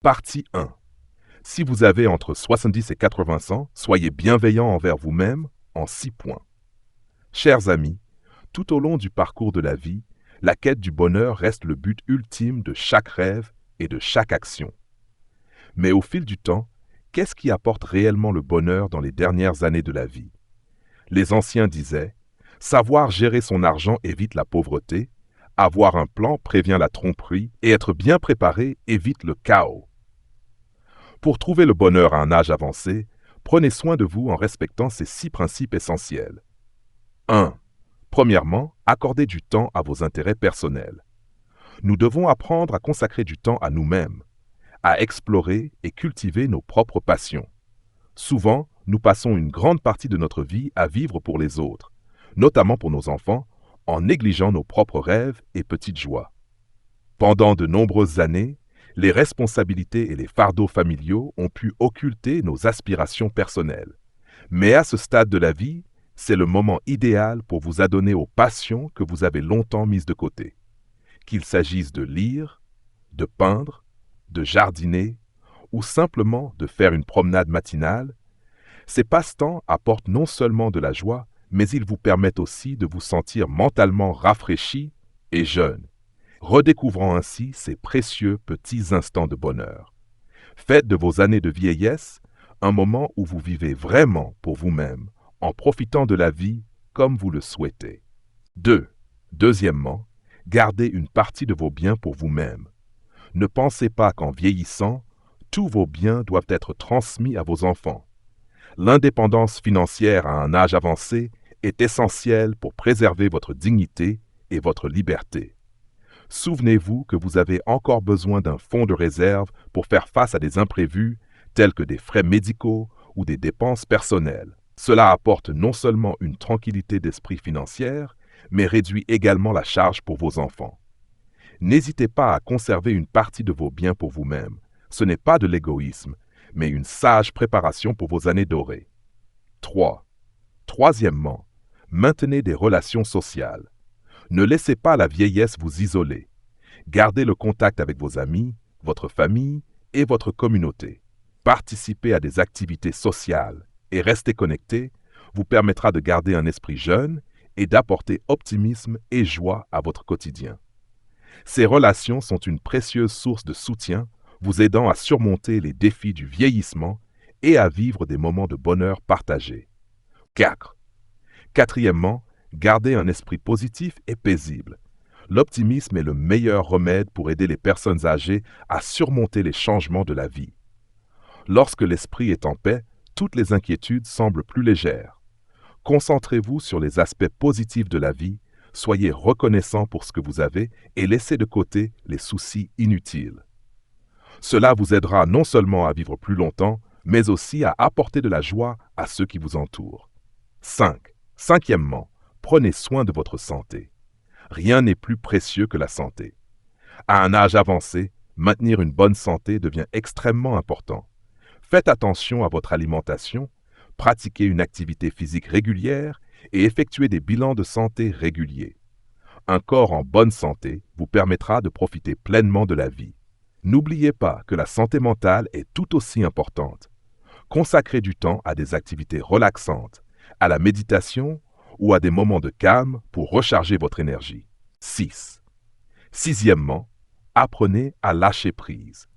Partie 1. Si vous avez entre 70 et 80 ans, soyez bienveillant envers vous-même en 6 points. Chers amis, tout au long du parcours de la vie, la quête du bonheur reste le but ultime de chaque rêve et de chaque action. Mais au fil du temps, qu'est-ce qui apporte réellement le bonheur dans les dernières années de la vie? Les anciens disaient « Savoir gérer son argent évite la pauvreté, avoir un plan prévient la tromperie et être bien préparé évite le chaos. » Pour trouver le bonheur à un âge avancé, prenez soin de vous en respectant ces 6 principes essentiels. 1. Premièrement, accordez du temps à vos intérêts personnels. Nous devons apprendre à consacrer du temps à nous-mêmes, à explorer et cultiver nos propres passions. Souvent, nous passons une grande partie de notre vie à vivre pour les autres, notamment pour nos enfants, en négligeant nos propres rêves et petites joies. Pendant de nombreuses années, les responsabilités et les fardeaux familiaux ont pu occulter nos aspirations personnelles. Mais à ce stade de la vie, c'est le moment idéal pour vous adonner aux passions que vous avez longtemps mises de côté. Qu'il s'agisse de lire, de peindre, de jardiner ou simplement de faire une promenade matinale, ces passe-temps apportent non seulement de la joie, mais ils vous permettent aussi de vous sentir mentalement rafraîchi et jeune, redécouvrant ainsi ces précieux petits instants de bonheur. Faites de vos années de vieillesse un moment où vous vivez vraiment pour vous-même, en profitant de la vie comme vous le souhaitez. 2. Deuxièmement, gardez une partie de vos biens pour vous-même. Ne pensez pas qu'en vieillissant, tous vos biens doivent être transmis à vos enfants. L'indépendance financière à un âge avancé est essentielle pour préserver votre dignité et votre liberté. Souvenez-vous que vous avez encore besoin d'un fonds de réserve pour faire face à des imprévus tels que des frais médicaux ou des dépenses personnelles. Cela apporte non seulement une tranquillité d'esprit financière, mais réduit également la charge pour vos enfants. N'hésitez pas à conserver une partie de vos biens pour vous-même. Ce n'est pas de l'égoïsme, mais une sage préparation pour vos années dorées. 3. Troisièmement, maintenez des relations sociales. Ne laissez pas la vieillesse vous isoler. Gardez le contact avec vos amis, votre famille et votre communauté. Participez à des activités sociales et rester connecté vous permettra de garder un esprit jeune et d'apporter optimisme et joie à votre quotidien. Ces relations sont une précieuse source de soutien, vous aidant à surmonter les défis du vieillissement et à vivre des moments de bonheur partagés. 4. Quatrièmement, gardez un esprit positif et paisible. L'optimisme est le meilleur remède pour aider les personnes âgées à surmonter les changements de la vie. Lorsque l'esprit est en paix, toutes les inquiétudes semblent plus légères. Concentrez-vous sur les aspects positifs de la vie, soyez reconnaissant pour ce que vous avez et laissez de côté les soucis inutiles. Cela vous aidera non seulement à vivre plus longtemps, mais aussi à apporter de la joie à ceux qui vous entourent. 5. Cinquièmement, prenez soin de votre santé. Rien n'est plus précieux que la santé. À un âge avancé, maintenir une bonne santé devient extrêmement important. Faites attention à votre alimentation, pratiquez une activité physique régulière et effectuez des bilans de santé réguliers. Un corps en bonne santé vous permettra de profiter pleinement de la vie. N'oubliez pas que la santé mentale est tout aussi importante. Consacrez du temps à des activités relaxantes, à la méditation ou à des moments de calme pour recharger votre énergie. 6. Sixièmement, apprenez à lâcher prise.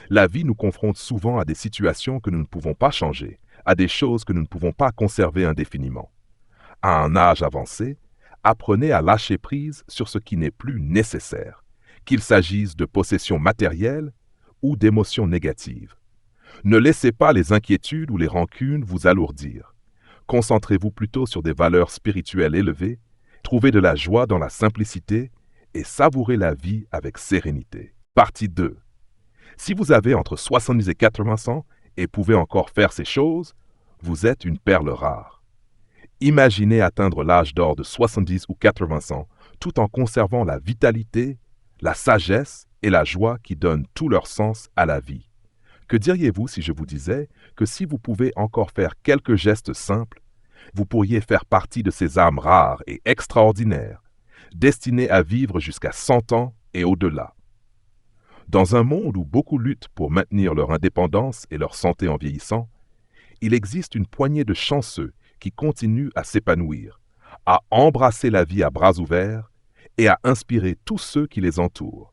La vie nous confronte souvent à des situations que nous ne pouvons pas changer, à des choses que nous ne pouvons pas conserver indéfiniment. À un âge avancé, apprenez à lâcher prise sur ce qui n'est plus nécessaire, qu'il s'agisse de possessions matérielles ou d'émotions négatives. Ne laissez pas les inquiétudes ou les rancunes vous alourdir. Concentrez-vous plutôt sur des valeurs spirituelles élevées, trouvez de la joie dans la simplicité et savourez la vie avec sérénité. Partie 2. Si vous avez entre 70 et 80 ans et pouvez encore faire ces choses, vous êtes une perle rare. Imaginez atteindre l'âge d'or de 70 ou 80 ans tout en conservant la vitalité, la sagesse et la joie qui donnent tout leur sens à la vie. Que diriez-vous si je vous disais que si vous pouvez encore faire quelques gestes simples, vous pourriez faire partie de ces âmes rares et extraordinaires, destinées à vivre jusqu'à 100 ans et au-delà. Dans un monde où beaucoup luttent pour maintenir leur indépendance et leur santé en vieillissant, il existe une poignée de chanceux qui continuent à s'épanouir, à embrasser la vie à bras ouverts et à inspirer tous ceux qui les entourent.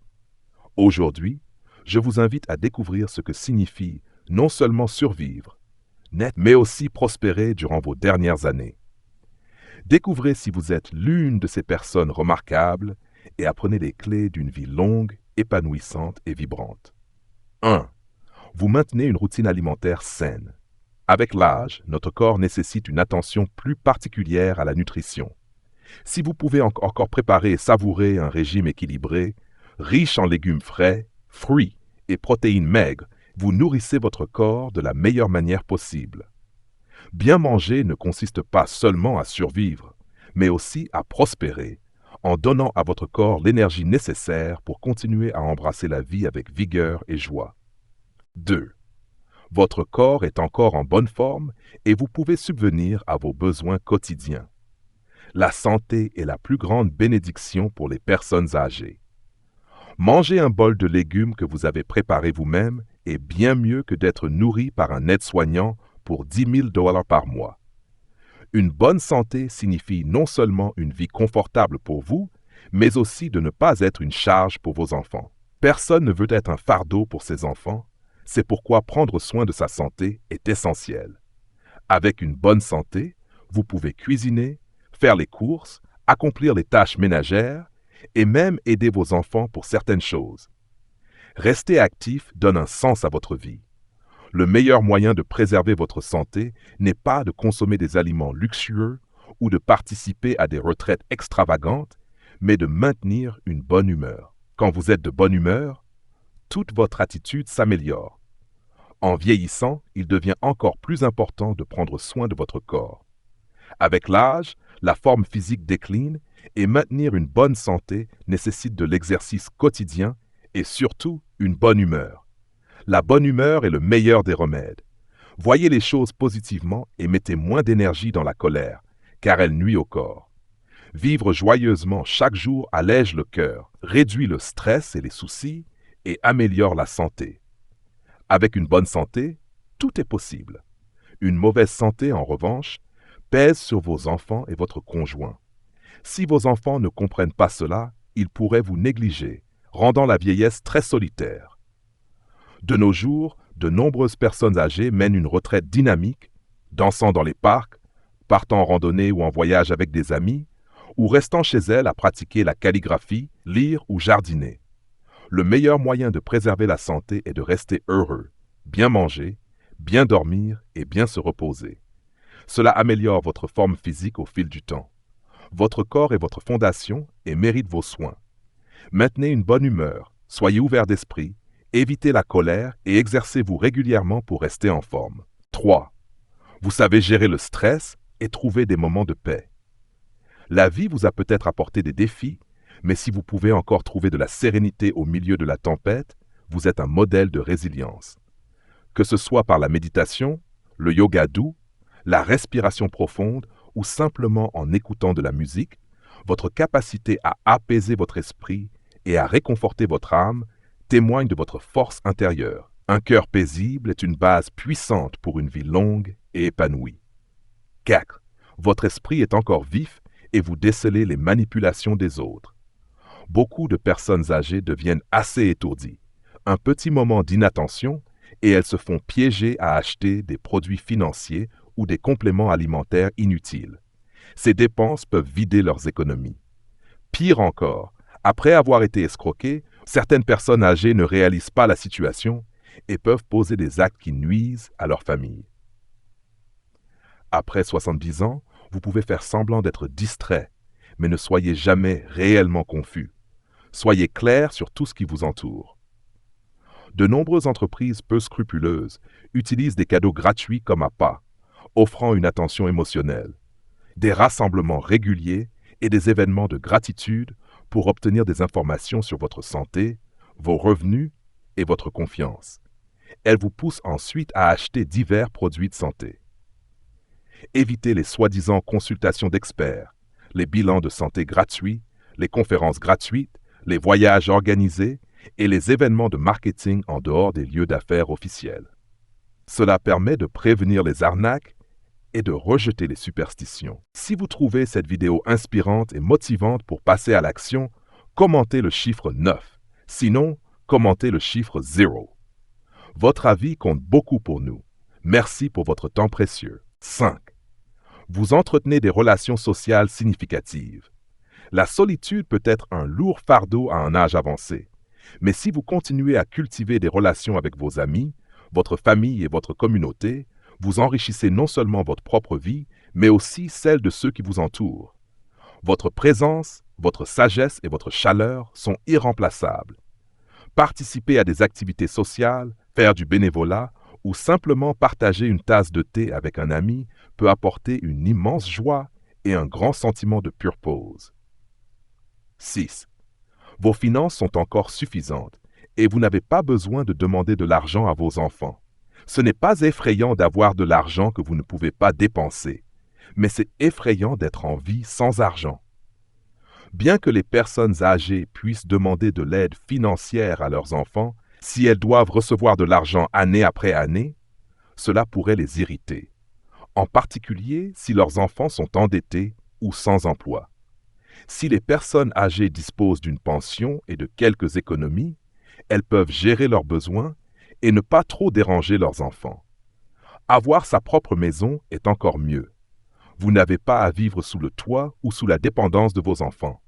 Aujourd'hui, je vous invite à découvrir ce que signifie non seulement survivre, mais aussi prospérer durant vos dernières années. Découvrez si vous êtes l'une de ces personnes remarquables et apprenez les clés d'une vie longue, épanouissante et vibrante. 1. Vous maintenez une routine alimentaire saine. Avec l'âge, notre corps nécessite une attention plus particulière à la nutrition. Si vous pouvez encore préparer et savourer un régime équilibré, riche en légumes frais, fruits et protéines maigres, vous nourrissez votre corps de la meilleure manière possible. Bien manger ne consiste pas seulement à survivre, mais aussi à prospérer, en donnant à votre corps l'énergie nécessaire pour continuer à embrasser la vie avec vigueur et joie. 2. Votre corps est encore en bonne forme et vous pouvez subvenir à vos besoins quotidiens. La santé est la plus grande bénédiction pour les personnes âgées. Manger un bol de légumes que vous avez préparé vous-même est bien mieux que d'être nourri par un aide-soignant pour 10 000 $ par mois. Une bonne santé signifie non seulement une vie confortable pour vous, mais aussi de ne pas être une charge pour vos enfants. Personne ne veut être un fardeau pour ses enfants, c'est pourquoi prendre soin de sa santé est essentiel. Avec une bonne santé, vous pouvez cuisiner, faire les courses, accomplir les tâches ménagères et même aider vos enfants pour certaines choses. Rester actif donne un sens à votre vie. Le meilleur moyen de préserver votre santé n'est pas de consommer des aliments luxueux ou de participer à des retraites extravagantes, mais de maintenir une bonne humeur. Quand vous êtes de bonne humeur, toute votre attitude s'améliore. En vieillissant, il devient encore plus important de prendre soin de votre corps. Avec l'âge, la forme physique décline et maintenir une bonne santé nécessite de l'exercice quotidien et surtout une bonne humeur. La bonne humeur est le meilleur des remèdes. Voyez les choses positivement et mettez moins d'énergie dans la colère, car elle nuit au corps. Vivre joyeusement chaque jour allège le cœur, réduit le stress et les soucis et améliore la santé. Avec une bonne santé, tout est possible. Une mauvaise santé, en revanche, pèse sur vos enfants et votre conjoint. Si vos enfants ne comprennent pas cela, ils pourraient vous négliger, rendant la vieillesse très solitaire. De nos jours, de nombreuses personnes âgées mènent une retraite dynamique, dansant dans les parcs, partant en randonnée ou en voyage avec des amis, ou restant chez elles à pratiquer la calligraphie, lire ou jardiner. Le meilleur moyen de préserver la santé est de rester heureux, bien manger, bien dormir et bien se reposer. Cela améliore votre forme physique au fil du temps. Votre corps est votre fondation et mérite vos soins. Maintenez une bonne humeur, soyez ouvert d'esprit, évitez la colère et exercez-vous régulièrement pour rester en forme. 3. Vous savez gérer le stress et trouver des moments de paix. La vie vous a peut-être apporté des défis, mais si vous pouvez encore trouver de la sérénité au milieu de la tempête, vous êtes un modèle de résilience. Que ce soit par la méditation, le yoga doux, la respiration profonde ou simplement en écoutant de la musique, votre capacité à apaiser votre esprit et à réconforter votre âme témoigne de votre force intérieure. Un cœur paisible est une base puissante pour une vie longue et épanouie. 4. Votre esprit est encore vif et vous décelez les manipulations des autres. Beaucoup de personnes âgées deviennent assez étourdies. Un petit moment d'inattention et elles se font piéger à acheter des produits financiers ou des compléments alimentaires inutiles. Ces dépenses peuvent vider leurs économies. Pire encore, après avoir été escroquées, certaines personnes âgées ne réalisent pas la situation et peuvent poser des actes qui nuisent à leur famille. Après 70 ans, vous pouvez faire semblant d'être distrait, mais ne soyez jamais réellement confus. Soyez clair sur tout ce qui vous entoure. De nombreuses entreprises peu scrupuleuses utilisent des cadeaux gratuits comme appât, offrant une attention émotionnelle, des rassemblements réguliers et des événements de gratitude pour obtenir des informations sur votre santé, vos revenus et votre confiance. Elles vous poussent ensuite à acheter divers produits de santé. Évitez les soi-disant consultations d'experts, les bilans de santé gratuits, les conférences gratuites, les voyages organisés et les événements de marketing en dehors des lieux d'affaires officiels. Cela permet de prévenir les arnaques et de rejeter les superstitions. Si vous trouvez cette vidéo inspirante et motivante pour passer à l'action, commentez le chiffre 9. Sinon, commentez le chiffre 0. Votre avis compte beaucoup pour nous. Merci pour votre temps précieux. 5. Vous entretenez des relations sociales significatives. La solitude peut être un lourd fardeau à un âge avancé. Mais si vous continuez à cultiver des relations avec vos amis, votre famille et votre communauté, vous enrichissez non seulement votre propre vie, mais aussi celle de ceux qui vous entourent. Votre présence, votre sagesse et votre chaleur sont irremplaçables. Participer à des activités sociales, faire du bénévolat ou simplement partager une tasse de thé avec un ami peut apporter une immense joie et un grand sentiment de purpose. 6. Vos finances sont encore suffisantes et vous n'avez pas besoin de demander de l'argent à vos enfants. Ce n'est pas effrayant d'avoir de l'argent que vous ne pouvez pas dépenser, mais c'est effrayant d'être en vie sans argent. Bien que les personnes âgées puissent demander de l'aide financière à leurs enfants, si elles doivent recevoir de l'argent année après année, cela pourrait les irriter, en particulier si leurs enfants sont endettés ou sans emploi. Si les personnes âgées disposent d'une pension et de quelques économies, elles peuvent gérer leurs besoins et ne pas trop déranger leurs enfants. Avoir sa propre maison est encore mieux. Vous n'avez pas à vivre sous le toit ou sous la dépendance de vos enfants.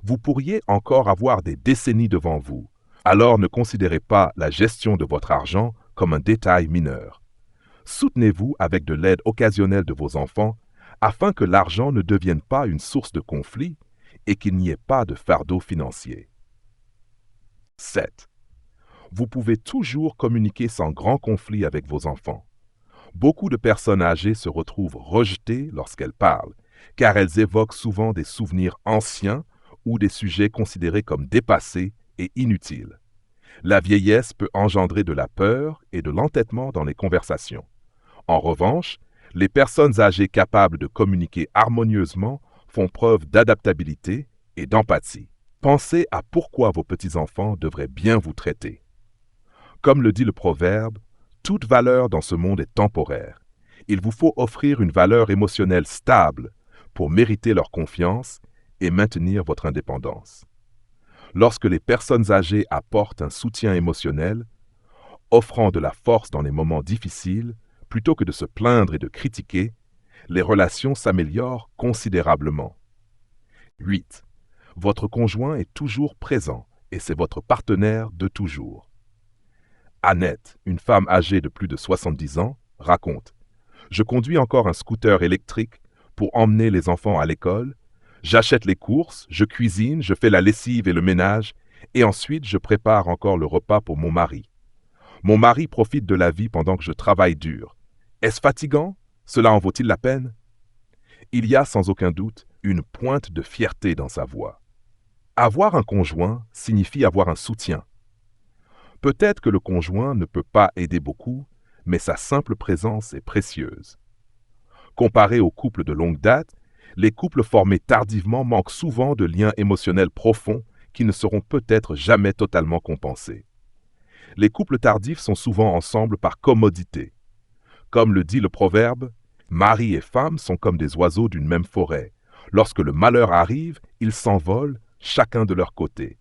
Vous pourriez encore avoir des décennies devant vous, alors ne considérez pas la gestion de votre argent comme un détail mineur. Soutenez-vous avec de l'aide occasionnelle de vos enfants afin que l'argent ne devienne pas une source de conflit et qu'il n'y ait pas de fardeau financier. 7. Vous pouvez toujours communiquer sans grand conflit avec vos enfants. Beaucoup de personnes âgées se retrouvent rejetées lorsqu'elles parlent, car elles évoquent souvent des souvenirs anciens ou des sujets considérés comme dépassés et inutiles. La vieillesse peut engendrer de la peur et de l'entêtement dans les conversations. En revanche, les personnes âgées capables de communiquer harmonieusement font preuve d'adaptabilité et d'empathie. Pensez à pourquoi vos petits-enfants devraient bien vous traiter. Comme le dit le proverbe, toute valeur dans ce monde est temporaire. Il vous faut offrir une valeur émotionnelle stable pour mériter leur confiance et maintenir votre indépendance. Lorsque les personnes âgées apportent un soutien émotionnel, offrant de la force dans les moments difficiles, plutôt que de se plaindre et de critiquer, les relations s'améliorent considérablement. 8. Votre conjoint est toujours présent et c'est votre partenaire de toujours. Annette, une femme âgée de plus de 70 ans, raconte « Je conduis encore un scooter électrique pour emmener les enfants à l'école. J'achète les courses, je cuisine, je fais la lessive et le ménage, et ensuite je prépare encore le repas pour mon mari. Mon mari profite de la vie pendant que je travaille dur. Est-ce fatigant? Cela en vaut-il la peine? » Il y a sans aucun doute une pointe de fierté dans sa voix. Avoir un conjoint signifie avoir un soutien. Peut-être que le conjoint ne peut pas aider beaucoup, mais sa simple présence est précieuse. Comparé aux couples de longue date, les couples formés tardivement manquent souvent de liens émotionnels profonds qui ne seront peut-être jamais totalement compensés. Les couples tardifs sont souvent ensemble par commodité. Comme le dit le proverbe, « Mari et femme sont comme des oiseaux d'une même forêt. Lorsque le malheur arrive, ils s'envolent, chacun de leur côté. »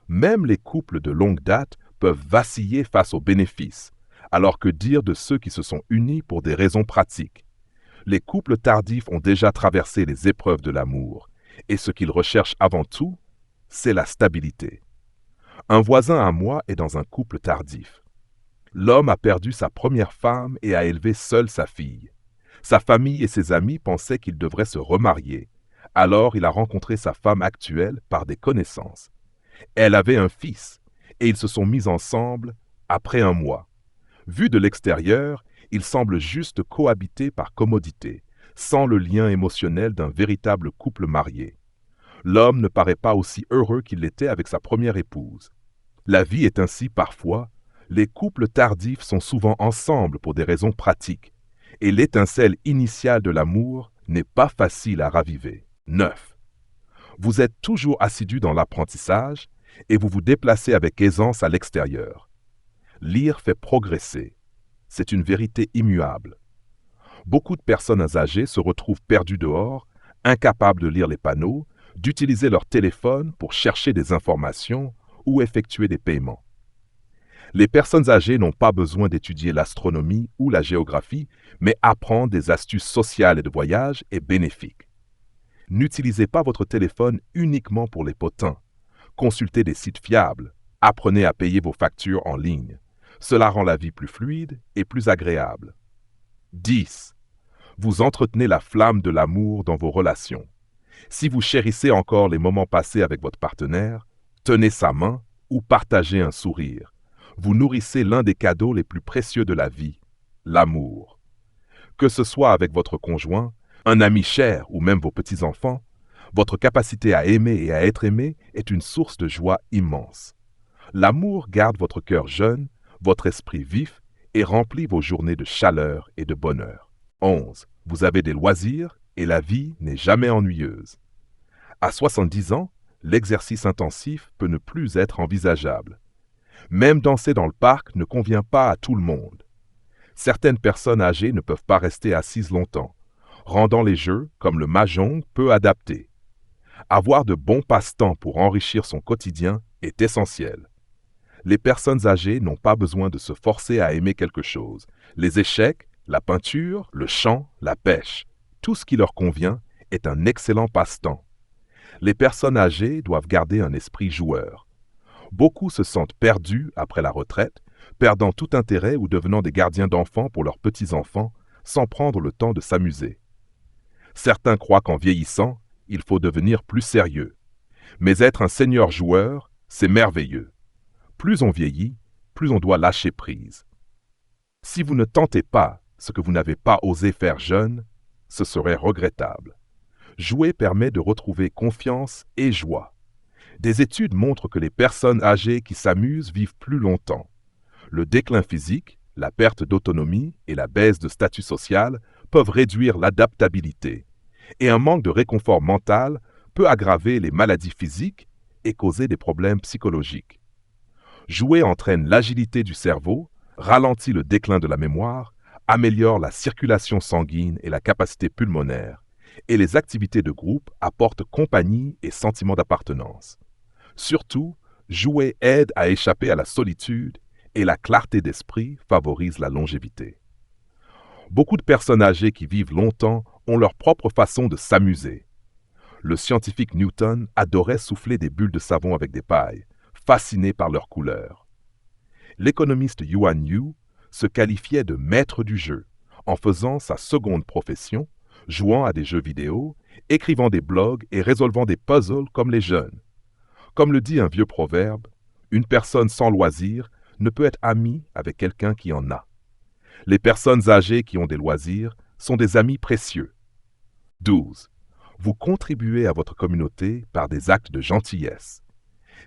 Même les couples de longue date peuvent vaciller face aux bénéfices, alors que dire de ceux qui se sont unis pour des raisons pratiques? Les couples tardifs ont déjà traversé les épreuves de l'amour, et ce qu'ils recherchent avant tout, c'est la stabilité. Un voisin à moi est dans un couple tardif. L'homme a perdu sa première femme et a élevé seul sa fille. Sa famille et ses amis pensaient qu'il devrait se remarier. Alors il a rencontré sa femme actuelle par des connaissances. Elle avait un fils, et ils se sont mis ensemble après un mois. Vu de l'extérieur, ils semblent juste cohabiter par commodité, sans le lien émotionnel d'un véritable couple marié. L'homme ne paraît pas aussi heureux qu'il l'était avec sa première épouse. La vie est ainsi parfois. Les couples tardifs sont souvent ensemble pour des raisons pratiques, et l'étincelle initiale de l'amour n'est pas facile à raviver. 9. Vous êtes toujours assidu dans l'apprentissage, et vous vous déplacez avec aisance à l'extérieur. Lire fait progresser. C'est une vérité immuable. Beaucoup de personnes âgées se retrouvent perdues dehors, incapables de lire les panneaux, d'utiliser leur téléphone pour chercher des informations ou effectuer des paiements. Les personnes âgées n'ont pas besoin d'étudier l'astronomie ou la géographie, mais apprendre des astuces sociales et de voyage est bénéfique. N'utilisez pas votre téléphone uniquement pour les potins. Consultez des sites fiables. Apprenez à payer vos factures en ligne. Cela rend la vie plus fluide et plus agréable. 10. Vous entretenez la flamme de l'amour dans vos relations. Si vous chérissez encore les moments passés avec votre partenaire, tenez sa main ou partagez un sourire. Vous nourrissez l'un des cadeaux les plus précieux de la vie, l'amour. Que ce soit avec votre conjoint, un ami cher ou même vos petits-enfants, votre capacité à aimer et à être aimé est une source de joie immense. L'amour garde votre cœur jeune, votre esprit vif et remplit vos journées de chaleur et de bonheur. 11. Vous avez des loisirs et la vie n'est jamais ennuyeuse. À 70 ans, l'exercice intensif peut ne plus être envisageable. Même danser dans le parc ne convient pas à tout le monde. Certaines personnes âgées ne peuvent pas rester assises longtemps, rendant les jeux, comme le mahjong, peu adaptés. Avoir de bons passe-temps pour enrichir son quotidien est essentiel. Les personnes âgées n'ont pas besoin de se forcer à aimer quelque chose. Les échecs, la peinture, le chant, la pêche, tout ce qui leur convient est un excellent passe-temps. Les personnes âgées doivent garder un esprit joueur. Beaucoup se sentent perdus après la retraite, perdant tout intérêt ou devenant des gardiens d'enfants pour leurs petits-enfants, sans prendre le temps de s'amuser. Certains croient qu'en vieillissant, il faut devenir plus sérieux. Mais être un senior joueur, c'est merveilleux. Plus on vieillit, plus on doit lâcher prise. Si vous ne tentez pas ce que vous n'avez pas osé faire jeune, ce serait regrettable. Jouer permet de retrouver confiance et joie. Des études montrent que les personnes âgées qui s'amusent vivent plus longtemps. Le déclin physique, la perte d'autonomie et la baisse de statut social peuvent réduire l'adaptabilité, et un manque de réconfort mental peut aggraver les maladies physiques et causer des problèmes psychologiques. Jouer entraîne l'agilité du cerveau, ralentit le déclin de la mémoire, améliore la circulation sanguine et la capacité pulmonaire, et les activités de groupe apportent compagnie et sentiment d'appartenance. Surtout, jouer aide à échapper à la solitude et la clarté d'esprit favorise la longévité. Beaucoup de personnes âgées qui vivent longtemps ont leur propre façon de s'amuser. Le scientifique Newton adorait souffler des bulles de savon avec des pailles, fasciné par leur couleur. L'économiste Yuan Yu se qualifiait de maître du jeu en faisant sa seconde profession, jouant à des jeux vidéo, écrivant des blogs et résolvant des puzzles comme les jeunes. Comme le dit un vieux proverbe, une personne sans loisirs ne peut être amie avec quelqu'un qui en a. Les personnes âgées qui ont des loisirs sont des amis précieux. 12. Vous contribuez à votre communauté par des actes de gentillesse.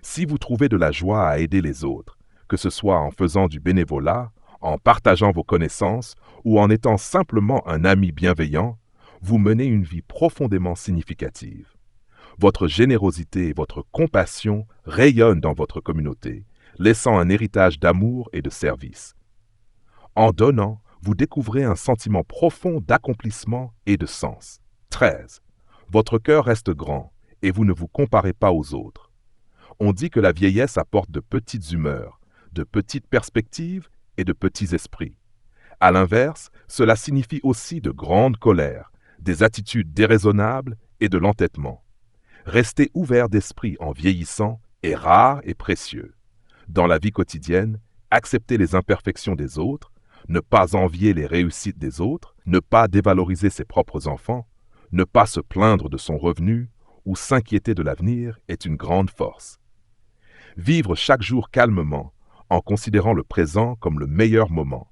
Si vous trouvez de la joie à aider les autres, que ce soit en faisant du bénévolat, en partageant vos connaissances ou en étant simplement un ami bienveillant, vous menez une vie profondément significative. Votre générosité et votre compassion rayonnent dans votre communauté, laissant un héritage d'amour et de service. En donnant, vous découvrez un sentiment profond d'accomplissement et de sens. 13. Votre cœur reste grand et vous ne vous comparez pas aux autres. On dit que la vieillesse apporte de petites humeurs, de petites perspectives et de petits esprits. À l'inverse, cela signifie aussi de grandes colères, des attitudes déraisonnables et de l'entêtement. Rester ouvert d'esprit en vieillissant est rare et précieux. Dans la vie quotidienne, accepter les imperfections des autres, ne pas envier les réussites des autres, ne pas dévaloriser ses propres enfants, ne pas se plaindre de son revenu ou s'inquiéter de l'avenir est une grande force. Vivre chaque jour calmement, en considérant le présent comme le meilleur moment.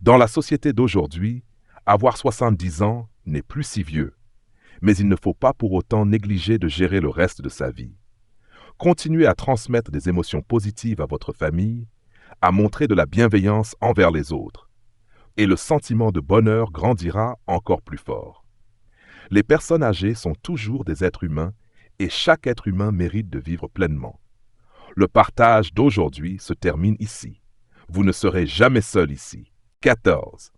Dans la société d'aujourd'hui, avoir 70 ans n'est plus si vieux, mais il ne faut pas pour autant négliger de gérer le reste de sa vie. Continuez à transmettre des émotions positives à votre famille, à montrer de la bienveillance envers les autres, et le sentiment de bonheur grandira encore plus fort. Les personnes âgées sont toujours des êtres humains et chaque être humain mérite de vivre pleinement. Le partage d'aujourd'hui se termine ici. Vous ne serez jamais seul ici. 14.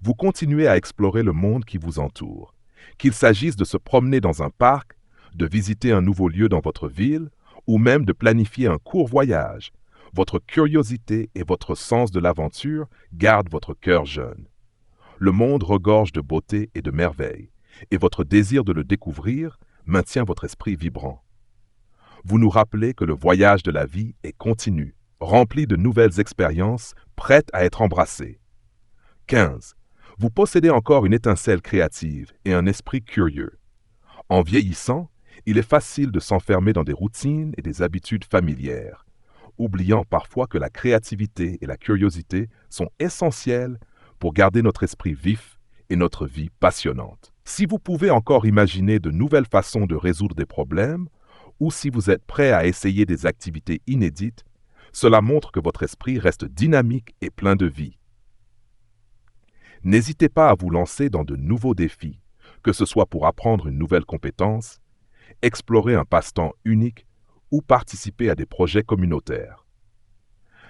Vous continuez à explorer le monde qui vous entoure. Qu'il s'agisse de se promener dans un parc, de visiter un nouveau lieu dans votre ville, ou même de planifier un court voyage, votre curiosité et votre sens de l'aventure gardent votre cœur jeune. Le monde regorge de beauté et de merveilles, et votre désir de le découvrir maintient votre esprit vibrant. Vous nous rappelez que le voyage de la vie est continu, rempli de nouvelles expériences prêtes à être embrassées. 15. Vous possédez encore une étincelle créative et un esprit curieux. En vieillissant, il est facile de s'enfermer dans des routines et des habitudes familières, oubliant parfois que la créativité et la curiosité sont essentielles pour garder notre esprit vif et notre vie passionnante. Si vous pouvez encore imaginer de nouvelles façons de résoudre des problèmes, ou si vous êtes prêt à essayer des activités inédites, cela montre que votre esprit reste dynamique et plein de vie. N'hésitez pas à vous lancer dans de nouveaux défis, que ce soit pour apprendre une nouvelle compétence, explorer un passe-temps unique ou participer à des projets communautaires.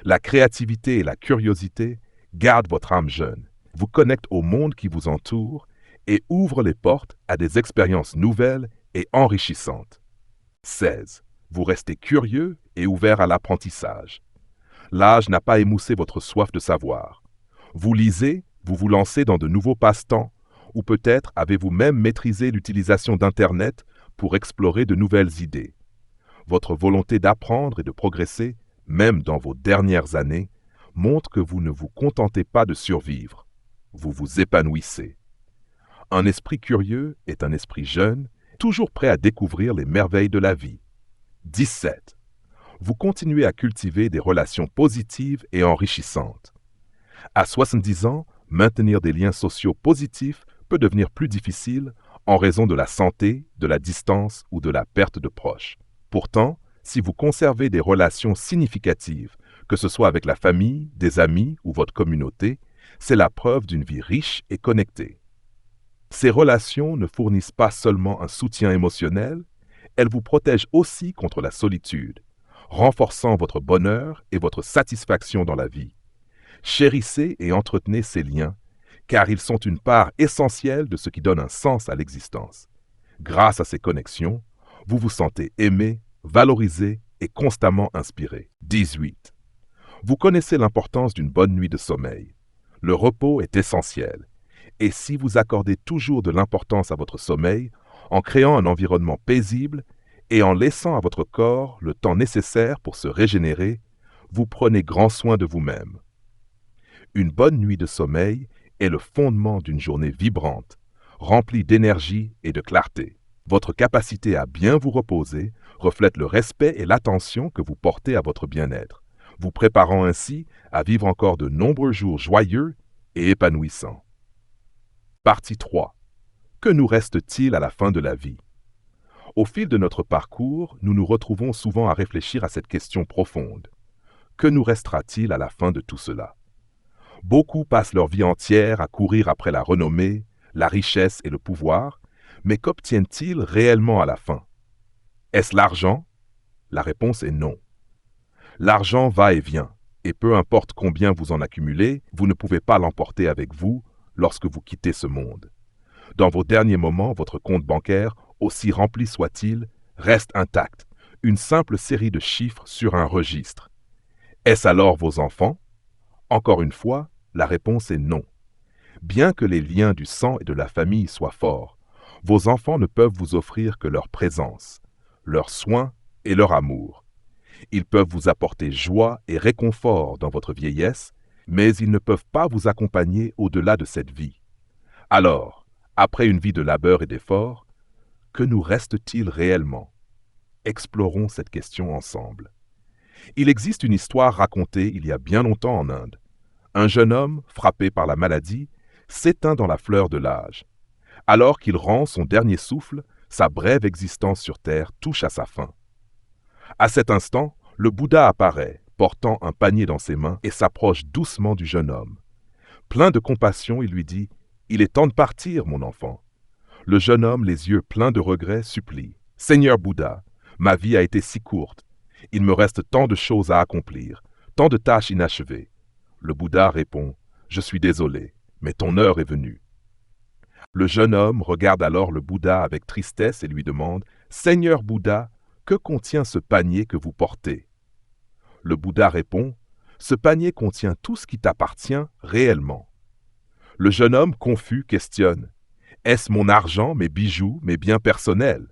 La créativité et la curiosité gardent votre âme jeune, vous connectent au monde qui vous entoure et ouvrent les portes à des expériences nouvelles et enrichissantes. 16. Vous restez curieux et ouvert à l'apprentissage. L'âge n'a pas émoussé votre soif de savoir. Vous lisez, vous vous lancez dans de nouveaux passe-temps, ou peut-être avez-vous même maîtrisé l'utilisation d'Internet pour explorer de nouvelles idées. Votre volonté d'apprendre et de progresser, même dans vos dernières années, montre que vous ne vous contentez pas de survivre. Vous vous épanouissez. Un esprit curieux est un esprit jeune, toujours prêt à découvrir les merveilles de la vie. 17. Vous continuez à cultiver des relations positives et enrichissantes. À 70 ans, maintenir des liens sociaux positifs peut devenir plus difficile en raison de la santé, de la distance ou de la perte de proches. Pourtant, si vous conservez des relations significatives, que ce soit avec la famille, des amis ou votre communauté, c'est la preuve d'une vie riche et connectée. Ces relations ne fournissent pas seulement un soutien émotionnel, elles vous protègent aussi contre la solitude, renforçant votre bonheur et votre satisfaction dans la vie. Chérissez et entretenez ces liens, car ils sont une part essentielle de ce qui donne un sens à l'existence. Grâce à ces connexions, vous vous sentez aimé, valorisé et constamment inspiré. 18. Vous connaissez l'importance d'une bonne nuit de sommeil. Le repos est essentiel. Et si vous accordez toujours de l'importance à votre sommeil, en créant un environnement paisible et en laissant à votre corps le temps nécessaire pour se régénérer, vous prenez grand soin de vous-même. Une bonne nuit de sommeil est le fondement d'une journée vibrante, remplie d'énergie et de clarté. Votre capacité à bien vous reposer reflète le respect et l'attention que vous portez à votre bien-être, vous préparant ainsi à vivre encore de nombreux jours joyeux et épanouissants. Partie 3. Que nous reste-t-il à la fin de la vie? Au fil de notre parcours, nous nous retrouvons souvent à réfléchir à cette question profonde. Que nous restera-t-il à la fin de tout cela? Beaucoup passent leur vie entière à courir après la renommée, la richesse et le pouvoir, mais qu'obtiennent-ils réellement à la fin? Est-ce l'argent? La réponse est non. L'argent va et vient, et peu importe combien vous en accumulez, vous ne pouvez pas l'emporter avec vous lorsque vous quittez ce monde. Dans vos derniers moments, votre compte bancaire, aussi rempli soit-il, reste intact, une simple série de chiffres sur un registre. Est-ce alors vos enfants? Encore une fois, la réponse est non. Bien que les liens du sang et de la famille soient forts, vos enfants ne peuvent vous offrir que leur présence, leur soin et leur amour. Ils peuvent vous apporter joie et réconfort dans votre vieillesse, mais ils ne peuvent pas vous accompagner au-delà de cette vie. Alors, après une vie de labeur et d'effort, que nous reste-t-il réellement? Explorons cette question ensemble. Il existe une histoire racontée il y a bien longtemps en Inde. Un jeune homme, frappé par la maladie, s'éteint dans la fleur de l'âge. Alors qu'il rend son dernier souffle, sa brève existence sur terre touche à sa fin. À cet instant, le Bouddha apparaît, portant un panier dans ses mains, et s'approche doucement du jeune homme. Plein de compassion, il lui dit « Il est temps de partir, mon enfant. » Le jeune homme, les yeux pleins de regret, supplie « Seigneur Bouddha, ma vie a été si courte. Il me reste tant de choses à accomplir, tant de tâches inachevées. Le Bouddha répond, je suis désolé, mais ton heure est venue. Le jeune homme regarde alors le Bouddha avec tristesse et lui demande, Seigneur Bouddha, que contient ce panier que vous portez? Le Bouddha répond, ce panier contient tout ce qui t'appartient réellement. Le jeune homme, confus, questionne, est-ce mon argent, mes bijoux, mes biens personnels?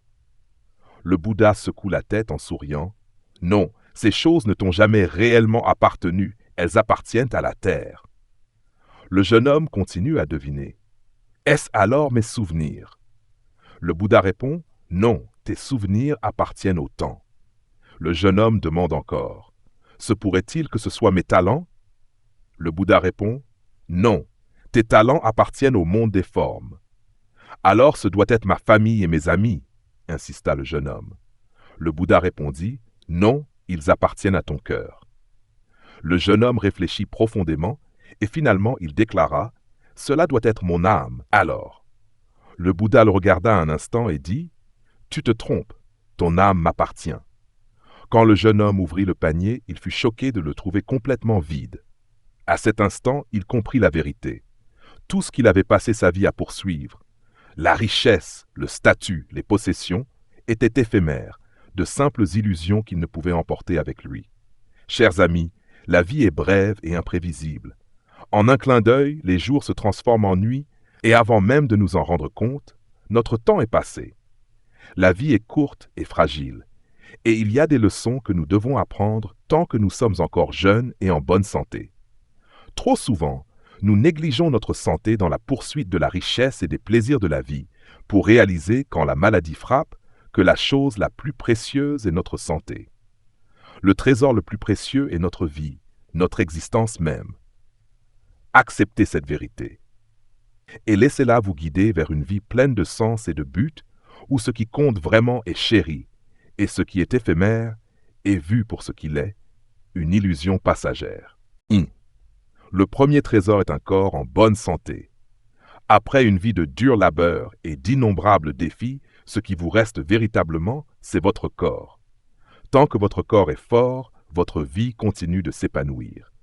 Le Bouddha secoue la tête en souriant, non, ces choses ne t'ont jamais réellement appartenu, elles appartiennent à la terre. Le jeune homme continue à deviner. Est-ce alors mes souvenirs? Le Bouddha répond, non, tes souvenirs appartiennent au temps. Le jeune homme demande encore, se pourrait-il que ce soit mes talents? Le Bouddha répond, non, tes talents appartiennent au monde des formes. Alors ce doit être ma famille et mes amis, insista le jeune homme. Le Bouddha répondit, non, ils appartiennent à ton cœur. Le jeune homme réfléchit profondément et finalement il déclara, cela doit être mon âme, alors. Le Bouddha le regarda un instant et dit, tu te trompes, ton âme m'appartient. Quand le jeune homme ouvrit le panier, il fut choqué de le trouver complètement vide. À cet instant, il comprit la vérité. Tout ce qu'il avait passé sa vie à poursuivre, la richesse, le statut, les possessions, étaient éphémères, de simples illusions qu'il ne pouvait emporter avec lui. Chers amis, la vie est brève et imprévisible. En un clin d'œil, les jours se transforment en nuit, et avant même de nous en rendre compte, notre temps est passé. La vie est courte et fragile, et il y a des leçons que nous devons apprendre tant que nous sommes encore jeunes et en bonne santé. Trop souvent, nous négligeons notre santé dans la poursuite de la richesse et des plaisirs de la vie, pour réaliser, quand la maladie frappe, que la chose la plus précieuse est notre santé. Le trésor le plus précieux est notre vie, notre existence même. Acceptez cette vérité. Et laissez-la vous guider vers une vie pleine de sens et de but, où ce qui compte vraiment est chéri, et ce qui est éphémère est vu pour ce qu'il est, une illusion passagère. Le premier trésor est un corps en bonne santé. Après une vie de dur labeur et d'innombrables défis, ce qui vous reste véritablement, c'est votre corps. Tant que votre corps est fort, votre vie continue de s'épanouir.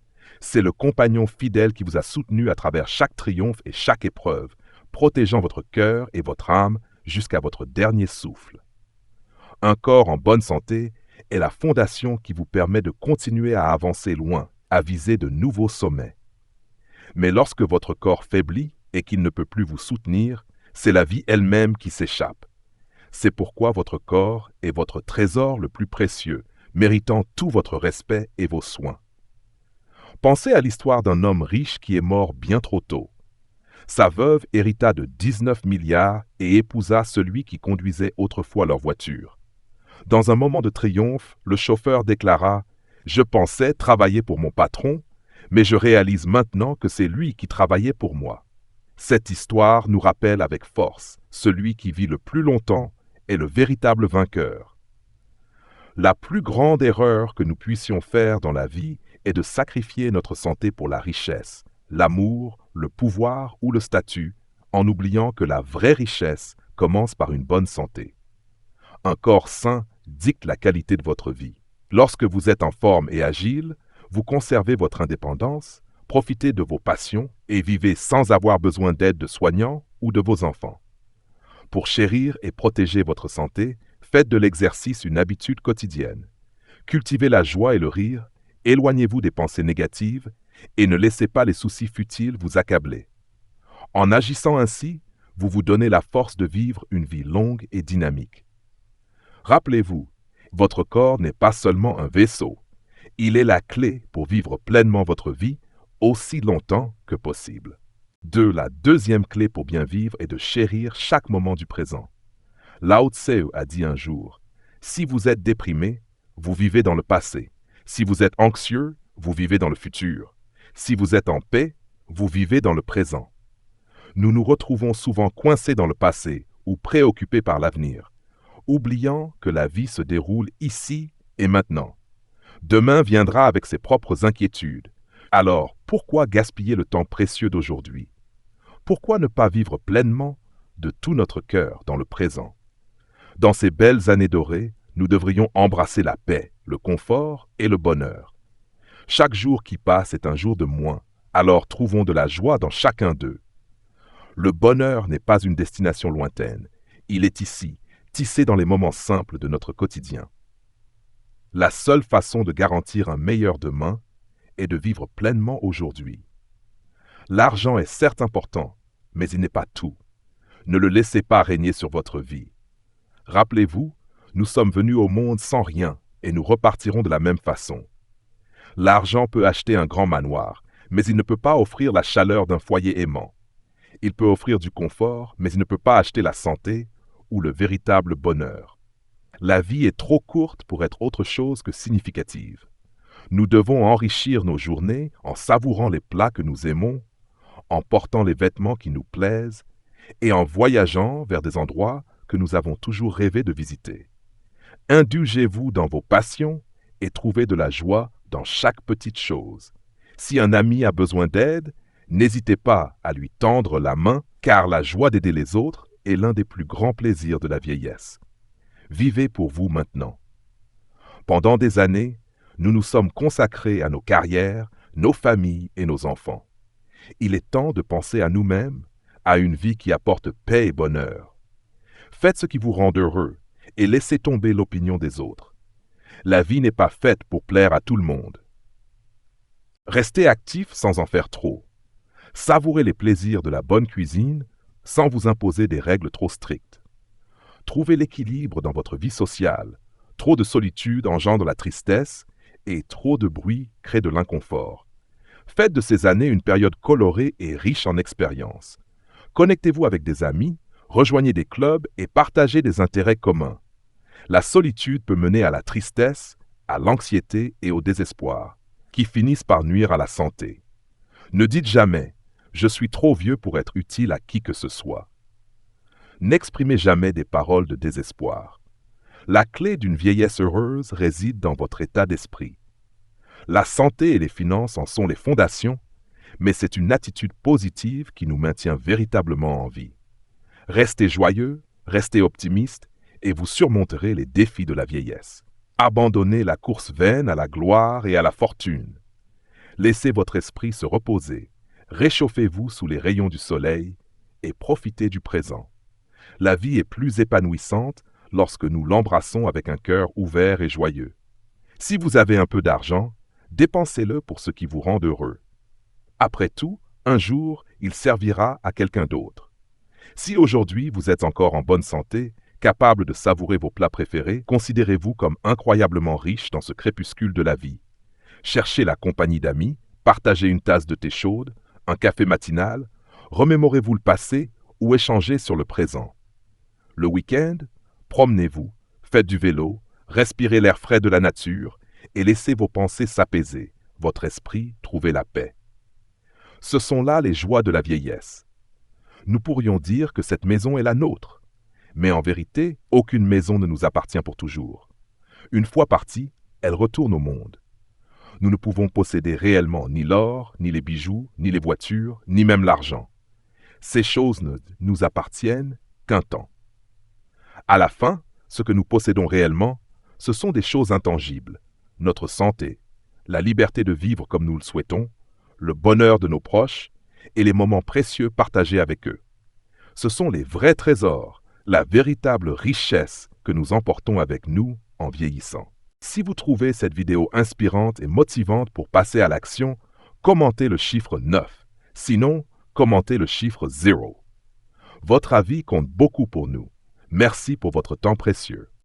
C'est le compagnon fidèle qui vous a soutenu à travers chaque triomphe et chaque épreuve, protégeant votre cœur et votre âme jusqu'à votre dernier souffle. Un corps en bonne santé est la fondation qui vous permet de continuer à avancer loin, à viser de nouveaux sommets. Mais lorsque votre corps faiblit et qu'il ne peut plus vous soutenir, c'est la vie elle-même qui s'échappe. C'est pourquoi votre corps est votre trésor le plus précieux, méritant tout votre respect et vos soins. Pensez à l'histoire d'un homme riche qui est mort bien trop tôt. Sa veuve hérita de 19 milliards et épousa celui qui conduisait autrefois leur voiture. Dans un moment de triomphe, le chauffeur déclara « Je pensais travailler pour mon patron, mais je réalise maintenant que c'est lui qui travaillait pour moi. » Cette histoire nous rappelle avec force, celui qui vit le plus longtemps est le véritable vainqueur. La plus grande erreur que nous puissions faire dans la vie est de sacrifier notre santé pour la richesse, l'amour, le pouvoir ou le statut, en oubliant que la vraie richesse commence par une bonne santé. Un corps sain dicte la qualité de votre vie. Lorsque vous êtes en forme et agile, vous conservez votre indépendance, profitez de vos passions et vivez sans avoir besoin d'aide de soignants ou de vos enfants. Pour chérir et protéger votre santé, faites de l'exercice une habitude quotidienne. Cultivez la joie et le rire, éloignez-vous des pensées négatives et ne laissez pas les soucis futiles vous accabler. En agissant ainsi, vous vous donnez la force de vivre une vie longue et dynamique. Rappelez-vous, votre corps n'est pas seulement un vaisseau. Il est la clé pour vivre pleinement votre vie aussi longtemps que possible. La deuxième clé pour bien vivre est de chérir chaque moment du présent. Lao Tse a dit un jour, « Si vous êtes déprimé, vous vivez dans le passé. Si vous êtes anxieux, vous vivez dans le futur. Si vous êtes en paix, vous vivez dans le présent. » Nous nous retrouvons souvent coincés dans le passé ou préoccupés par l'avenir, oubliant que la vie se déroule ici et maintenant. Demain viendra avec ses propres inquiétudes. Alors, pourquoi gaspiller le temps précieux d'aujourd'hui? Pourquoi ne pas vivre pleinement de tout notre cœur dans le présent? Dans ces belles années dorées, nous devrions embrasser la paix, le confort et le bonheur. Chaque jour qui passe est un jour de moins, alors trouvons de la joie dans chacun d'eux. Le bonheur n'est pas une destination lointaine, il est ici, tissé dans les moments simples de notre quotidien. La seule façon de garantir un meilleur demain est de vivre pleinement aujourd'hui. L'argent est certes important, mais il n'est pas tout. Ne le laissez pas régner sur votre vie. Rappelez-vous, nous sommes venus au monde sans rien et nous repartirons de la même façon. L'argent peut acheter un grand manoir, mais il ne peut pas offrir la chaleur d'un foyer aimant. Il peut offrir du confort, mais il ne peut pas acheter la santé ou le véritable bonheur. La vie est trop courte pour être autre chose que significative. Nous devons enrichir nos journées en savourant les plats que nous aimons, en portant les vêtements qui nous plaisent et en voyageant vers des endroits que nous avons toujours rêvé de visiter. Indulgez-vous dans vos passions et trouvez de la joie dans chaque petite chose. Si un ami a besoin d'aide, n'hésitez pas à lui tendre la main, car la joie d'aider les autres est l'un des plus grands plaisirs de la vieillesse. Vivez pour vous maintenant. Pendant des années, nous nous sommes consacrés à nos carrières, nos familles et nos enfants. Il est temps de penser à nous-mêmes, à une vie qui apporte paix et bonheur. Faites ce qui vous rend heureux et laissez tomber l'opinion des autres. La vie n'est pas faite pour plaire à tout le monde. Restez actif sans en faire trop. Savourez les plaisirs de la bonne cuisine sans vous imposer des règles trop strictes. Trouvez l'équilibre dans votre vie sociale. Trop de solitude engendre la tristesse et trop de bruit crée de l'inconfort. Faites de ces années une période colorée et riche en expériences. Connectez-vous avec des amis, rejoignez des clubs et partagez des intérêts communs. La solitude peut mener à la tristesse, à l'anxiété et au désespoir, qui finissent par nuire à la santé. Ne dites jamais « je suis trop vieux pour être utile à qui que ce soit ». N'exprimez jamais des paroles de désespoir. La clé d'une vieillesse heureuse réside dans votre état d'esprit. La santé et les finances en sont les fondations, mais c'est une attitude positive qui nous maintient véritablement en vie. Restez joyeux, restez optimiste et vous surmonterez les défis de la vieillesse. Abandonnez la course vaine à la gloire et à la fortune. Laissez votre esprit se reposer, réchauffez-vous sous les rayons du soleil et profitez du présent. La vie est plus épanouissante lorsque nous l'embrassons avec un cœur ouvert et joyeux. Si vous avez un peu d'argent, dépensez-le pour ce qui vous rend heureux. Après tout, un jour, il servira à quelqu'un d'autre. Si aujourd'hui vous êtes encore en bonne santé, capable de savourer vos plats préférés, considérez-vous comme incroyablement riche dans ce crépuscule de la vie. Cherchez la compagnie d'amis, partagez une tasse de thé chaude, un café matinal, remémorez-vous le passé ou échangez sur le présent. Le week-end, promenez-vous, faites du vélo, respirez l'air frais de la nature et laissez vos pensées s'apaiser, votre esprit trouver la paix. Ce sont là les joies de la vieillesse. Nous pourrions dire que cette maison est la nôtre, mais en vérité, aucune maison ne nous appartient pour toujours. Une fois partie, elle retourne au monde. Nous ne pouvons posséder réellement ni l'or, ni les bijoux, ni les voitures, ni même l'argent. Ces choses ne nous appartiennent qu'un temps. À la fin, ce que nous possédons réellement, ce sont des choses intangibles, notre santé, la liberté de vivre comme nous le souhaitons, le bonheur de nos proches et les moments précieux partagés avec eux. Ce sont les vrais trésors, la véritable richesse que nous emportons avec nous en vieillissant. Si vous trouvez cette vidéo inspirante et motivante pour passer à l'action, commentez le chiffre 9. Sinon, commentez le chiffre 0. Votre avis compte beaucoup pour nous. Merci pour votre temps précieux.